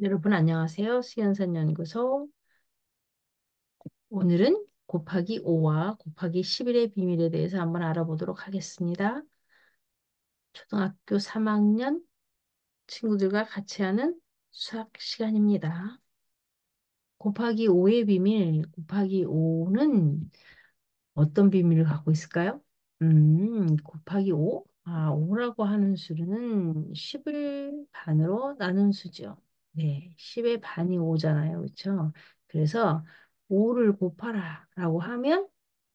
여러분 안녕하세요. 수연산 연구소. 오늘은 곱하기 5와 곱하기 11의 비밀에 대해서 한번 알아보도록 하겠습니다. 초등학교 3학년 친구들과 같이 하는 수학 시간입니다. 곱하기 5의 비밀, 곱하기 5는 어떤 비밀을 갖고 있을까요? 곱하기 5? 5라고 하는 수는 10을 반으로 나눈 수죠. 네, 10의 반이 5잖아요. 그렇죠? 그래서 5를 곱하라 라고 하면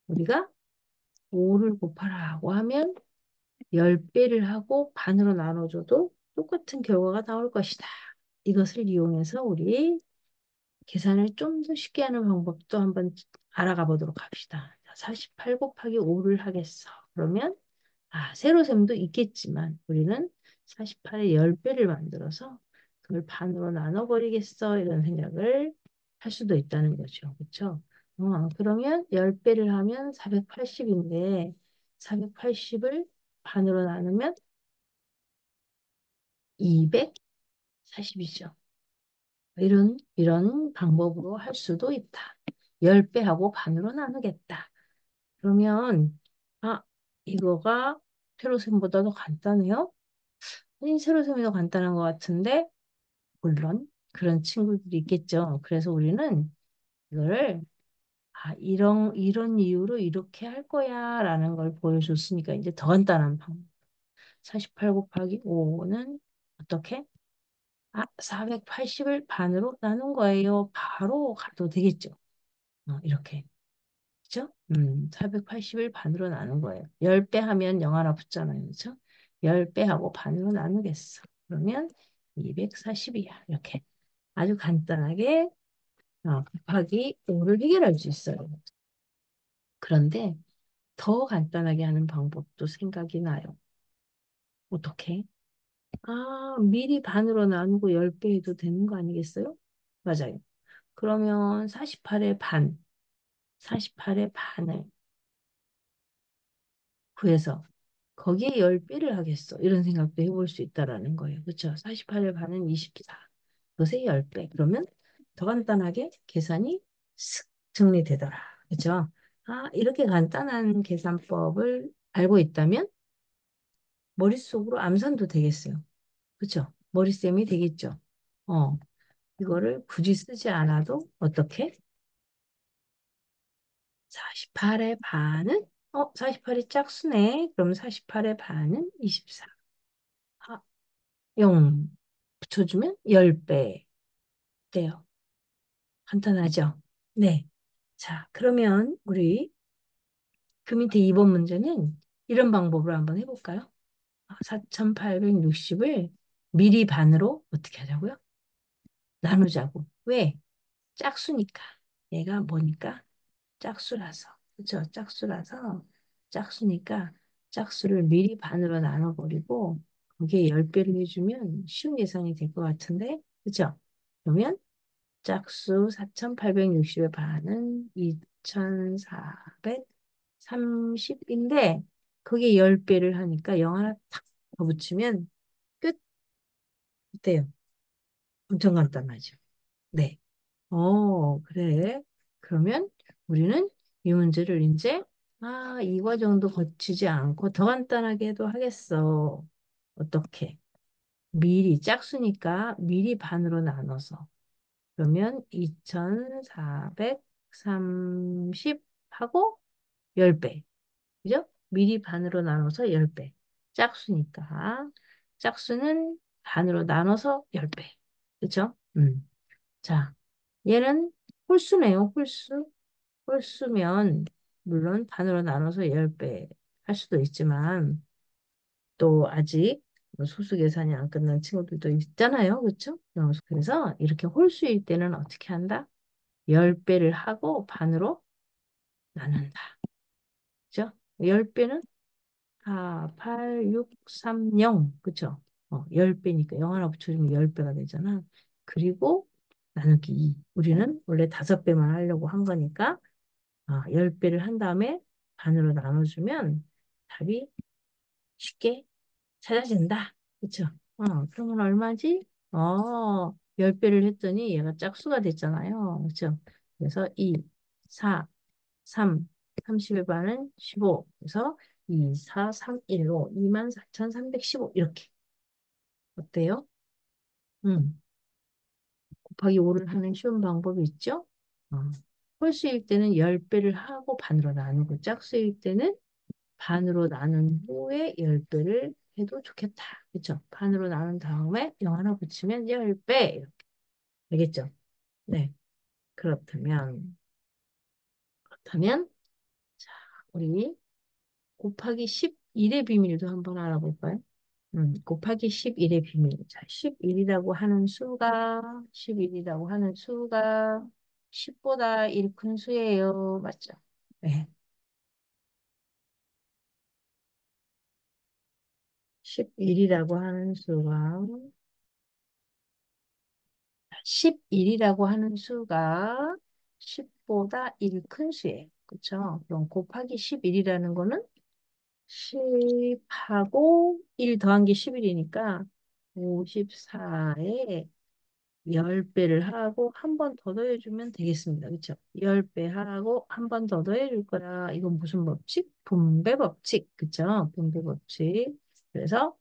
우리가 5를 곱하라고 하면 10배를 하고 반으로 나눠줘도 똑같은 결과가 나올 것이다. 이것을 이용해서 우리 계산을 좀 더 쉽게 하는 방법도 한번 알아가 보도록 합시다. 48 곱하기 5를 하겠어. 그러면 세로셈도 있겠지만 우리는 48의 10배를 만들어서 그걸 반으로 나눠버리겠어. 이런 생각을 할 수도 있다는 거죠. 그렇죠? 그러면 10배를 하면 480인데 480을 반으로 나누면 240이죠. 이런 방법으로 할 수도 있다. 10배하고 반으로 나누겠다. 그러면, 아, 이거가 세로셈보다 더 간단해요? 아니, 세로셈이 더 간단한 것 같은데, 물론 그런 친구들이 있겠죠. 그래서 우리는 이거를, 이런 이유로 이렇게 할 거야, 라는 걸 보여줬으니까 이제 더 간단한 방법. 48 곱하기 5는 어떻게? 480을 반으로 나눈 거예요. 바로 가도 되겠죠. 이렇게. 그죠? 480을 반으로 나눈 거예요. 10배 하면 0 하나 붙잖아요. 그죠? 10배 하고 반으로 나누겠어. 그러면 240이야. 이렇게. 아주 간단하게 곱하기 5를 해결할 수 있어요. 그런데 더 간단하게 하는 방법도 생각이 나요. 어떻게? 미리 반으로 나누고 10배 해도 되는 거 아니겠어요? 맞아요. 그러면 48의 반, 48의 반을 구해서 거기에 10배를 하겠어. 이런 생각도 해볼 수 있다라는 거예요. 그렇죠? 48의 반은 24. 그것의 10배. 그러면 더 간단하게 계산이 슥 정리되더라. 그렇죠? 이렇게 간단한 계산법을 알고 있다면 머릿속으로 암산도 되겠어요. 그렇죠? 머리쌤이 되겠죠. 어, 이거를 굳이 쓰지 않아도 어떻게? 48의 반은 48이 짝수네. 그럼 48의 반은 24. 0 붙여주면 10배 돼요. 간단하죠? 네. 자, 그러면 우리 그 밑에 2번 문제는 이런 방법으로 한번 해볼까요? 4860을 미리 반으로 어떻게 하자고요? 나누자고. 왜? 짝수니까. 얘가 뭐니까? 짝수라서. 그쵸? 짝수라서 짝수니까 짝수를 미리 반으로 나눠버리고 거기에 10배를 해주면 쉬운 계산이 될 것 같은데 그쵸? 그러면 짝수 4860의 반은 2430인데 거기에 10배를 하니까 0 하나 탁 더 붙이면 끝 돼요. 엄청 간단하죠. 네. 그래. 그러면 우리는 이 문제를 이제, 이 과정도 거치지 않고 더 간단하게 해도 하겠어. 어떻게? 미리, 짝수니까 미리 반으로 나눠서. 그러면 2430 하고 10배. 그죠? 미리 반으로 나눠서 10배. 짝수니까. 짝수는 반으로 나눠서 10배. 그죠? 자, 얘는 홀수네요, 홀수. 홀수면, 물론 반으로 나눠서 10배 할 수도 있지만, 또 아직 소수 계산이 안 끝난 친구들도 있잖아요. 그렇죠? 그래서 이렇게 홀수일 때는 어떻게 한다? 10배를 하고 반으로 나눈다. 그죠? 10배는 8, 6, 3, 0. 그쵸? 10배니까 0 하나 붙여주면 10배가 되잖아. 그리고 나누기 2. 우리는 원래 5배만 하려고 한 거니까 10배를 한 다음에 반으로 나눠주면 답이 쉽게 찾아진다. 그쵸? 그러면 얼마지? 10배를 했더니 얘가 짝수가 됐잖아요. 그렇죠? 그래서 2, 4, 3, 30의 반은 15. 그래서 2, 4, 3, 1로 24,315 이렇게. 어때요? 음. 곱하기 5를 하는 쉬운 방법이 있죠? 어. 홀수일 때는 10배를 하고 반으로 나누고 짝수일 때는 반으로 나눈 후에 10배를 해도 좋겠다. 그렇죠? 반으로 나눈 다음에 0 하나 붙이면 10배. 이렇게. 알겠죠? 네. 그렇다면, 자, 우리 곱하기 11의 비밀도 한번 알아볼까요? 곱하기 11의 비밀. 자, 11이라고 하는 수가 10보다 1 큰 수예요. 맞죠? 네. 11이라고 하는 수가 11이라고 하는 수가 10보다 1 큰 수예요. 그렇죠? 그럼 곱하기 11이라는 거는 10하고 1 더한 게 11이니까 54에 10배를 하고 한 번 더 더해주면 되겠습니다. 그렇죠? 10배 하고 한 번 더 더해줄 거야. 이건 무슨 법칙? 분배 법칙. 그렇죠? 분배 법칙. 그래서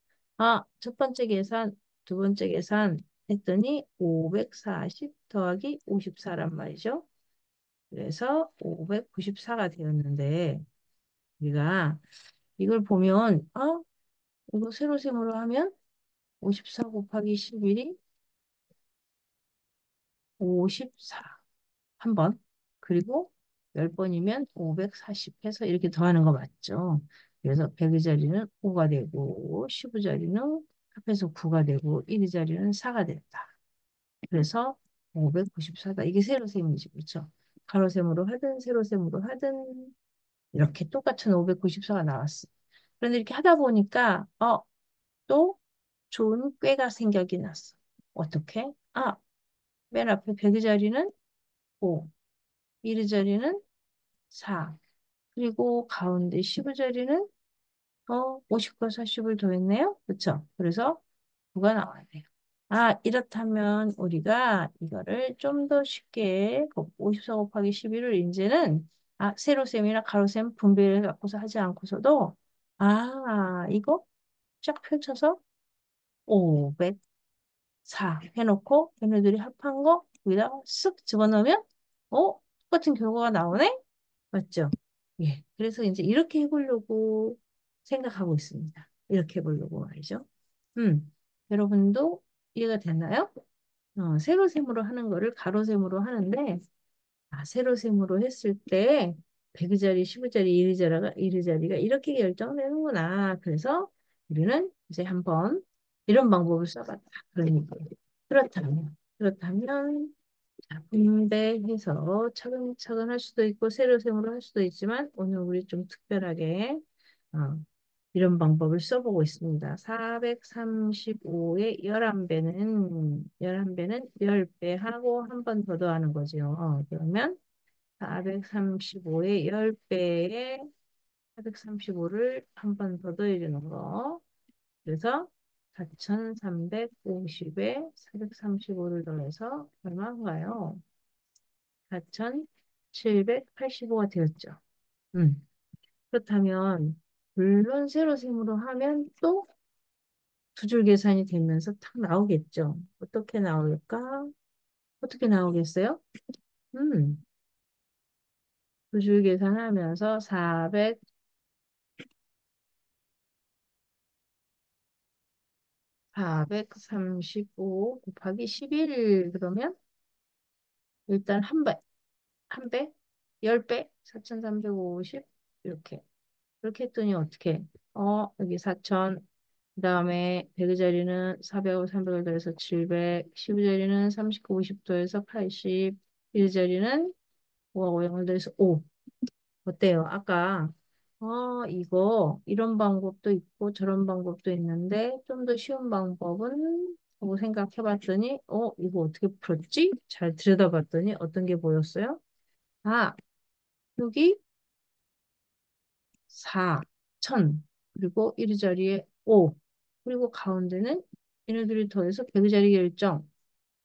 첫 번째 계산, 두 번째 계산 했더니 540 더하기 54란 말이죠. 그래서 594가 되었는데 우리가 이걸 보면 이거 세로셈으로 하면 54 곱하기 11이 54 한 번. 그리고 10번이면 540 해서 이렇게 더하는 거 맞죠? 그래서 100의 자리는 5가 되고 10의 자리는 합해서 9가 되고 1의 자리는 4가 됐다. 그래서 594다. 이게 세로셈이지. 그렇죠? 가로셈으로 하든 세로셈으로 하든 이렇게 똑같은 594가 나왔어. 그런데 이렇게 하다 보니까 또 좋은 꾀가 생각이 났어. 어떻게? 맨 앞에 100의 자리는 5, 1의 자리는 4, 그리고 가운데 10의 자리는 50과 40을 더했네요. 그렇죠? 그래서 9가 나와야 돼요. 이렇다면 우리가 이거를 좀 더 쉽게 54 곱하기 11을 이제는 세로셈이나 가로셈 분배를 갖고서 하지 않고서도 이거 쫙 펼쳐서 504 해놓고 얘네들이 합한 거 여기다가 쓱 집어넣으면 똑같은 결과가 나오네? 맞죠? 예. 그래서 이제 이렇게 해보려고 생각하고 있습니다. 이렇게 해보려고 말이죠. 여러분도 이해가 됐나요? 세로셈으로 하는 거를 가로셈으로 하는데, 세로셈으로 했을 때, 100의짜리, 10의짜리, 1의자리가 이렇게 결정되는구나. 그래서 우리는 이제 한번 이런 방법을 써봤다. 그러니까. 그렇다면, 자, 분배해서 차근차근 할 수도 있고 세로셈으로 할 수도 있지만 오늘 우리 좀 특별하게 어, 이런 방법을 써보고 있습니다. 435의 11배는 10배 하고 한 번 더 더하는 거죠. 그러면 435의 10배에 435를 한 번 더 더해주는 거. 그래서 4350에 435를 더해서 얼마인가요? 4,785가 되었죠. 음. 그렇다면, 물론 세로셈으로 하면 또 두 줄 계산이 되면서 탁 나오겠죠. 어떻게 나올까? 어떻게 나오겠어요? 음, 두 줄 계산하면서 435 곱하기 11 그러면 일단 한 배, 10배, 4,350 이렇게. 그렇게 했더니 어떻게? 여기 4,000, 그 다음에 100의 자리는 400하고 300을 더해서 700, 10의 자리는 39, 50 더해서 80, 1의 자리는 5하고 0을 더해서 5. 어때요? 아까 이거 이런 방법도 있고 저런 방법도 있는데 좀 더 쉬운 방법은 하고 생각해봤더니 이거 어떻게 풀었지? 잘 들여다봤더니 어떤 게 보였어요? 아, 여기 4, 1000, 그리고 1의 자리에 5, 그리고 가운데는 얘네들이 더해서 100의 자리 결정.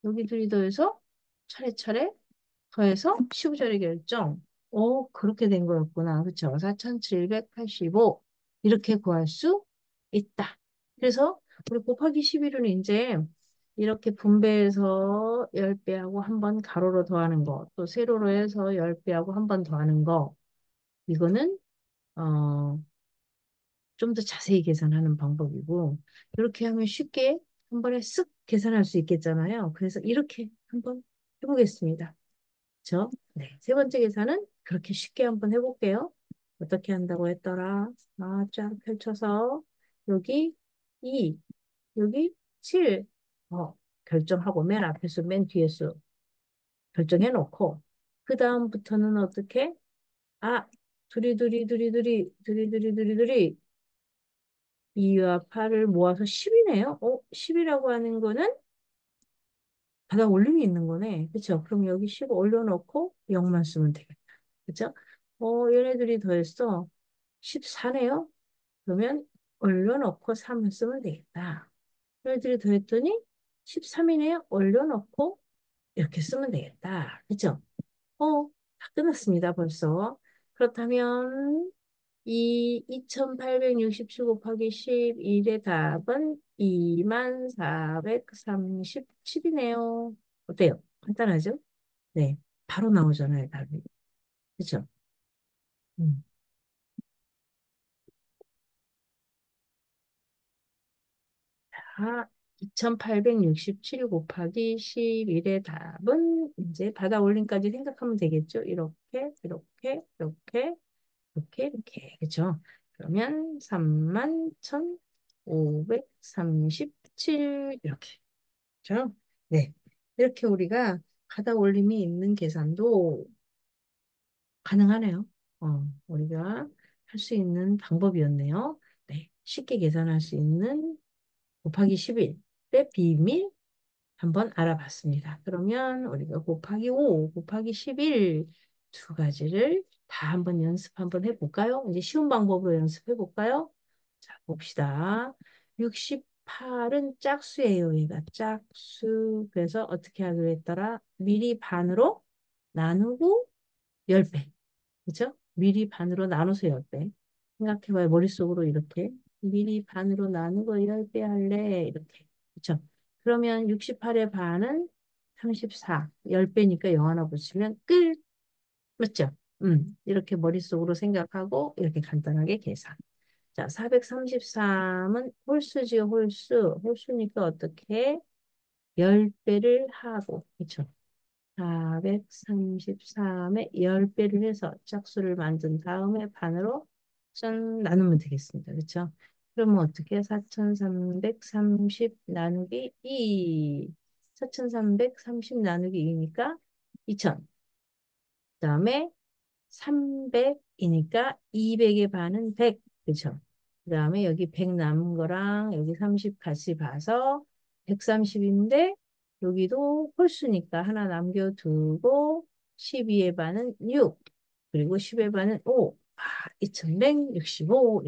여기 둘이 더해서 차례차례 더해서 15자리 결정. 그렇게 된 거였구나. 그쵸? 4785. 이렇게 구할 수 있다. 그래서 우리 곱하기 11은 이제 이렇게 분배해서 10배하고 한 번 가로로 더하는 거, 또 세로로 해서 10배하고 한 번 더하는 거, 이거는, 어, 좀 더 자세히 계산하는 방법이고, 이렇게 하면 쉽게 한 번에 쓱 계산할 수 있겠잖아요. 그래서 이렇게 한번 해보겠습니다. 그쵸? 네. 세 번째 계산은 그렇게 쉽게 한번 해볼게요. 어떻게 한다고 했더라? 쫙 펼쳐서 여기 2, 여기 7, 결정하고 맨 앞에 수, 맨 뒤에 수 결정해 놓고 그 다음부터는 어떻게? 아, 둘이 2와 8을 모아서 10이네요. 10이라고 하는 거는 바닥 올림이 있는 거네. 그쵸? 그럼 여기 10 올려놓고 0만 쓰면 되겠다. 그쵸? 얘네들이 더했어. 14네요. 그러면 올려놓고 3을 쓰면 되겠다. 얘네들이 더했더니 13이네요. 올려놓고 이렇게 쓰면 되겠다. 그쵸? 다 끝났습니다. 벌써. 그렇다면 이 2867 곱하기 11의 답은 2437이네요. 어때요? 간단하죠? 네. 바로 나오잖아요, 답이. 그쵸? 음. 아, 2867 곱하기 11의 답은 이제 받아 올림까지 생각하면 되겠죠? 이렇게. 그죠? 그러면 31,537 이렇게. 그죠? 네. 이렇게 우리가 받아 올림이 있는 계산도 가능하네요. 우리가 할 수 있는 방법이었네요. 네. 쉽게 계산할 수 있는 곱하기 11의 비밀 한번 알아봤습니다. 그러면 우리가 곱하기 5, 곱하기 11 두 가지를 다 한번 연습 한번 해볼까요? 이제 쉬운 방법으로 연습해볼까요? 자, 봅시다. 68은 짝수예요. 얘가 짝수. 그래서 어떻게 하기로 했더라? 미리 반으로 나누고 10배. 그죠? 미리 반으로 나눠서 10배. 생각해봐요. 머릿속으로 이렇게. 미리 반으로 나누고 10배 할래. 이렇게. 그쵸? 그러면 68의 반은 34. 10배니까 0 하나 붙이면 끝. 맞죠? 이렇게 머릿속으로 생각하고 이렇게 간단하게 계산. 자, 433은 홀수지요, 홀수. 홀수니까 어떻게? 10배를 하고. 그쵸? 433에 10배를 해서 짝수를 만든 다음에 반으로 짠 나누면 되겠습니다. 그렇죠? 그러면 어떻게 4330 나누기 2 4330 나누기 2니까 2000 그다음에 300이니까 200의 반은 100 그렇죠? 그다음에 여기 100 남은 거랑 여기 30 같이 봐서 130인데 여기도 홀수니까 하나 남겨두고 12의 반은 6 그리고 10의 반은 5 2165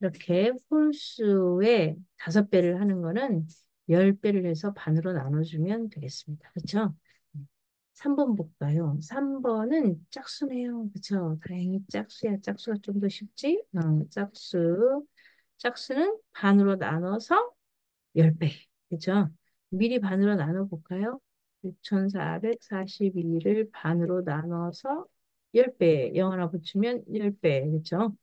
이렇게 홀수의 5배를 하는 거는 10배를 해서 반으로 나눠주면 되겠습니다. 그렇죠? 3번 볼까요? 3번은 짝수네요. 그쵸? 다행히 짝수야. 짝수가 좀 더 쉽지? 짝수. 짝수는 반으로 나눠서 10배. 그쵸? 미리 반으로 나눠볼까요? 6442를 반으로 나눠서 10배. 0 하나 붙이면 10배. 그쵸?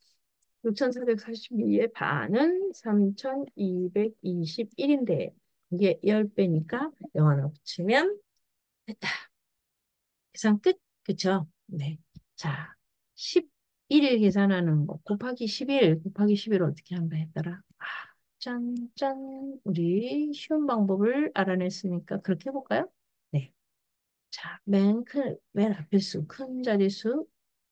6442의 반은 3221인데 이게 10배니까 0 하나 붙이면 됐다. 계산 끝. 그쵸? 네. 자, 11일 계산하는 거 곱하기 11 곱하기 11 어떻게 한다 했더라? 짠. 우리 쉬운 방법을 알아냈으니까 그렇게 해볼까요? 네. 자, 맨 앞에 수, 큰 자리수,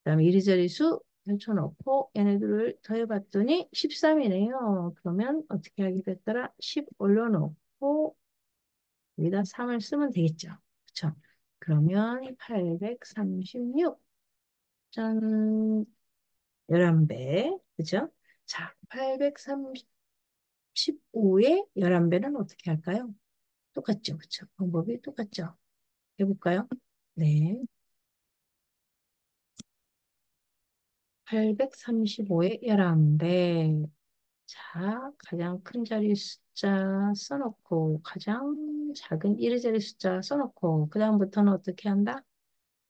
그다음에 이리자리수 펼쳐놓고 얘네들을 더해봤더니 13이네요. 그러면 어떻게 하게 됐더라? 10 올려놓고 여기다 3을 쓰면 되겠죠. 그쵸? 그러면 836 짠, 11배. 그죠? 자, 835의 11배는 어떻게 할까요? 똑같죠? 그쵸? 방법이 똑같죠? 해볼까요? 네. 835에 11배. 자, 가장 큰 자리 숫자 써놓고, 가장 작은 이의 자리 숫자 써놓고, 그 다음부터는 어떻게 한다?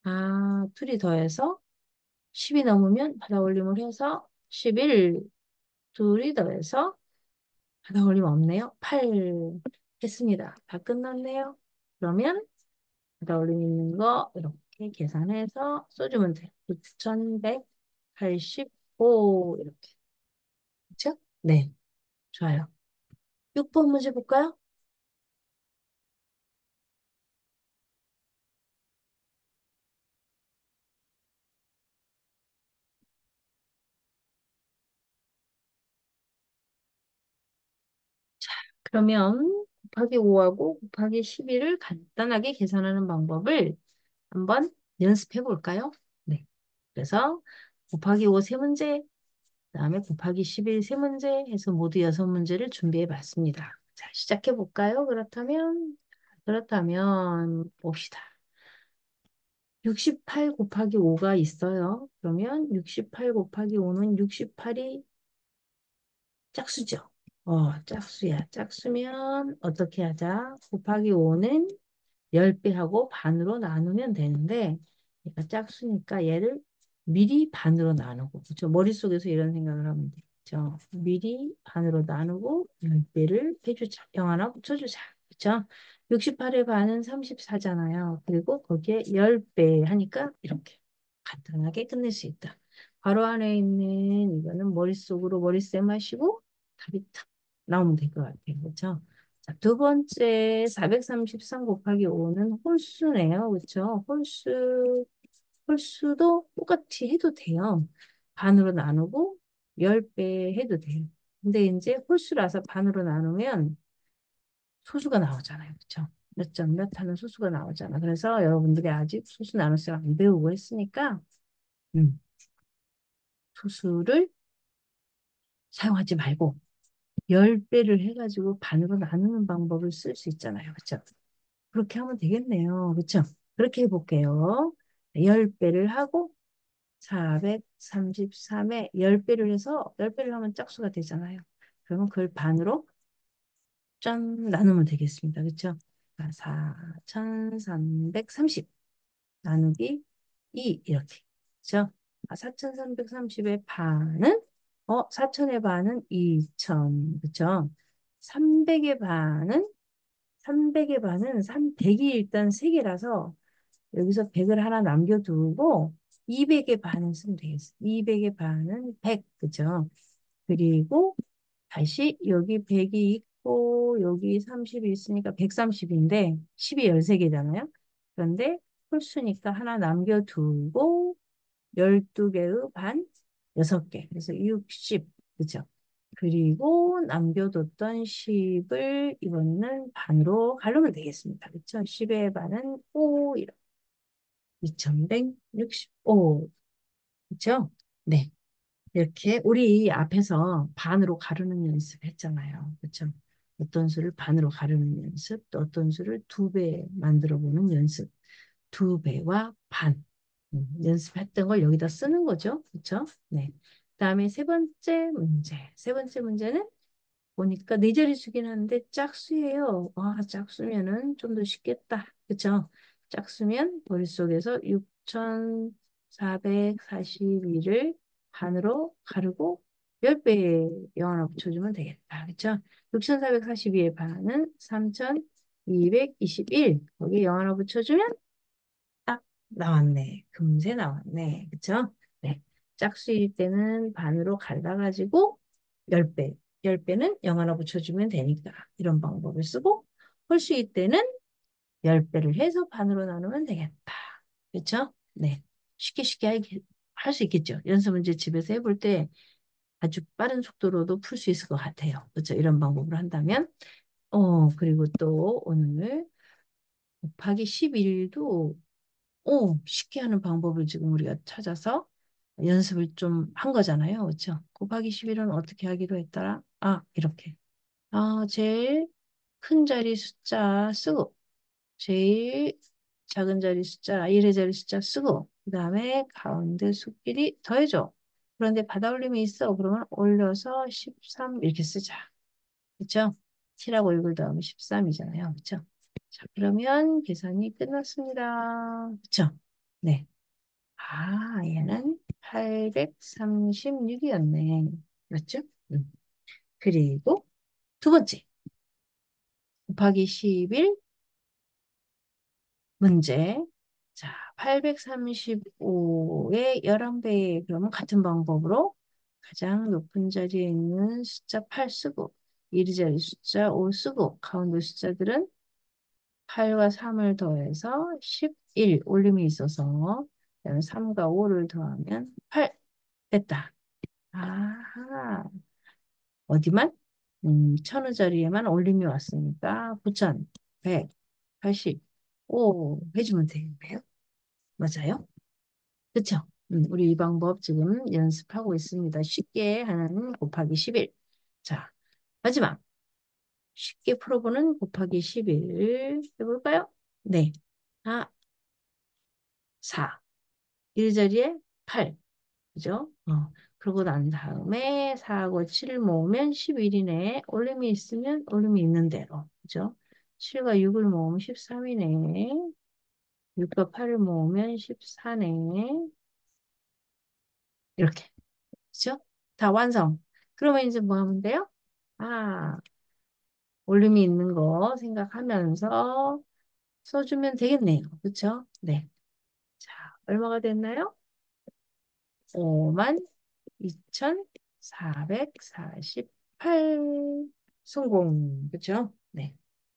아, 둘이 더해서 10이 넘으면 받아 올림을 해서 11, 둘이 더해서 받아 올림 없네요. 8 했습니다. 다 끝났네요. 그러면 받아 올림 있는 거 이렇게 계산해서 써주면 돼요. 6185 이렇게. 그쵸? 네, 좋아요. 6번 문제 볼까요? 그러면 곱하기 5하고 곱하기 11을 간단하게 계산하는 방법을 한번 연습해 볼까요? 네. 그래서 곱하기 5 세 문제, 그다음에 곱하기 11 세 문제 해서 모두 6문제를 준비해 봤습니다. 자, 시작해 볼까요? 그렇다면 봅시다. 68 곱하기 5가 있어요. 그러면 68 곱하기 5는 68이 짝수죠. 짝수야. 짝수면 어떻게 하자? 곱하기 5는 10배 하고 반으로 나누면 되는데 얘가 짝수니까 얘를 미리 반으로 나누고 그렇죠? 머릿속에서 이런 생각을 하면 되죠. 미리 반으로 나누고 10배를 해주자. 0 하나 붙여주자. 그렇죠? 68의 반은 34잖아요. 그리고 거기에 10배 하니까 이렇게 간단하게 끝낼 수 있다. 괄호 안에 있는 이거는 머릿속으로 머리쌤 하시고 답이 탁 나오면 될 것 같아요. 그렇죠? 자, 두 번째 433 곱하기 5는 홀수네요. 그렇죠? 홀수도 똑같이 해도 돼요. 반으로 나누고 10배 해도 돼요. 근데 이제 홀수라서 반으로 나누면 소수가 나오잖아요. 그렇죠? 몇 점 몇 하는 소수가 나오잖아. 그래서 여러분들이 아직 소수 나눗셈 안 배우고 했으니까 음, 소수를 사용하지 말고 10배를 해가지고 반으로 나누는 방법을 쓸 수 있잖아요. 그렇죠? 그렇게 하면 되겠네요. 그렇죠? 그렇게 해볼게요. 10배를 하고 433에 10배를 해서 10배를 하면 짝수가 되잖아요. 그러면 그걸 반으로 짠 나누면 되겠습니다. 그렇죠? 4,330 나누기 2 이렇게. 그렇죠? 4,330의 반은 4천의 반은 2천. 그렇죠? 300의 반은 300의 반은 300이 일단 3개라서 여기서 100을 하나 남겨두고 200의 반을 쓰면 되겠어. 200의 반은 100, 그죠? 그리고 다시 여기 100이 있고 여기 30이 있으니까 130인데 10이 13개잖아요. 그런데 홀수니까 하나 남겨두고 12개의 반 6개. 그래서 60, 그죠? 그리고 남겨뒀던 10을 이번에는 반으로 가르면 되겠습니다. 그쵸? 10의 반은 5, 2165. 그쵸? 네. 이렇게 우리 앞에서 반으로 가르는 연습 했잖아요. 그쵸? 어떤 수를 반으로 가르는 연습, 또 어떤 수를 2배 만들어 보는 연습. 2배와 반. 연습했던 걸 여기다 쓰는 거죠. 그쵸? 네. 그다음에 세 번째 문제. 세 번째 문제는 보니까 네 자릿수긴 한데 짝수예요. 짝수면은 좀 더 쉽겠다. 그쵸? 짝수면 머릿속에서 6,442를 반으로 가르고 10배에 0 하나 붙여주면 되겠다. 그쵸? 6,442의 반은 3,221. 거기에 0 하나 붙여주면 딱 나왔네. 금세 나왔네. 그쵸? 네. 짝수일 때는 반으로 갈라가지고 10배. 10배는 0 하나 붙여주면 되니까 이런 방법을 쓰고 홀수일 때는 10배를 해서 반으로 나누면 되겠다. 그쵸? 네. 쉽게 쉽게 할 수 있겠죠. 연습 문제 집에서 해볼 때 아주 빠른 속도로도 풀 수 있을 것 같아요. 그쵸? 이런 방법으로 한다면. 그리고 또 오늘 곱하기 11도 쉽게 하는 방법을 지금 우리가 찾아서 연습을 좀 한 거잖아요. 그렇죠? 곱하기 11은 어떻게 하기로 했더라? 이렇게. 제일 큰 자리 숫자 쓰고, 제일 작은 자리 숫자, 1의 자리 숫자 쓰고, 그 다음에 가운데 수끼리 더해줘. 그런데 받아올림이 있어. 그러면 올려서 13 이렇게 쓰자. 그쵸? 7하고 6을 더하면 13이잖아요. 그쵸? 자, 그러면 계산이 끝났습니다. 그쵸? 네. 아, 얘는 836이었네. 맞죠? 그리고 두 번째, 곱하기 11 문제. 자, 835의 11배, 그러면 같은 방법으로 가장 높은 자리에 있는 숫자 8 쓰고, 1위 자리 숫자 5 쓰고, 가운데 숫자들은 8과 3을 더해서 11 올림이 있어서, 그다음에 3과 5를 더하면 8 됐다. 아하. 어디만? 천의 자리에만 올림이 왔으니까 9,185 해주면 되겠네요. 맞아요? 그쵸? 우리 이 방법 지금 연습하고 있습니다. 쉽게 하는 곱하기 11. 자, 마지막. 쉽게 풀어보는 곱하기 11 해볼까요? 네. 아, 4. 1 자리에 8. 그죠? 그러고 난 다음에 4하고 7을 모으면 11이네. 올림이 있으면 올림이 있는 대로. 그죠? 7과 6을 모으면 13이네. 6과 8을 모으면 14네. 이렇게. 그죠? 다 완성. 그러면 이제 뭐 하면 돼요? 아, 올림이 있는 거 생각하면서 써주면 되겠네요. 그쵸? 네. 자, 얼마가 됐나요? 5만 2,448 성공. 그쵸? 네.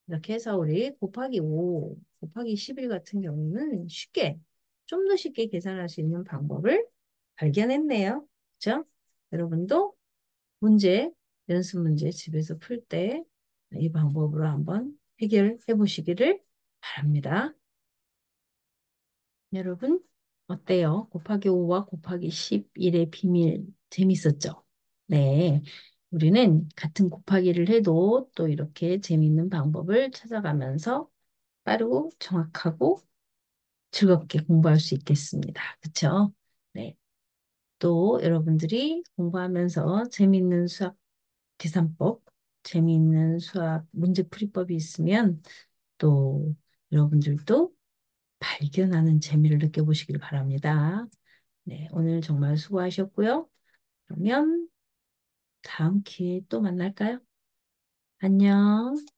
이렇게 해서 우리 곱하기 5, 곱하기 11 같은 경우는 쉽게, 좀 더 쉽게 계산할 수 있는 방법을 발견했네요. 그쵸? 여러분도 문제, 연습 문제 집에서 풀 때 이 방법으로 한번 해결해 보시기를 바랍니다. 여러분, 어때요? 곱하기 5와 곱하기 11의 비밀 재밌었죠? 네. 우리는 같은 곱하기를 해도 또 이렇게 재밌는 방법을 찾아가면서 빠르고 정확하고 즐겁게 공부할 수 있겠습니다. 그쵸? 네. 또 여러분들이 공부하면서 재밌는 수학 계산법, 재미있는 수학 문제풀이법이 있으면 또 여러분들도 발견하는 재미를 느껴보시길 바랍니다. 네, 오늘 정말 수고하셨고요. 그러면 다음 기회에 또 만날까요? 안녕.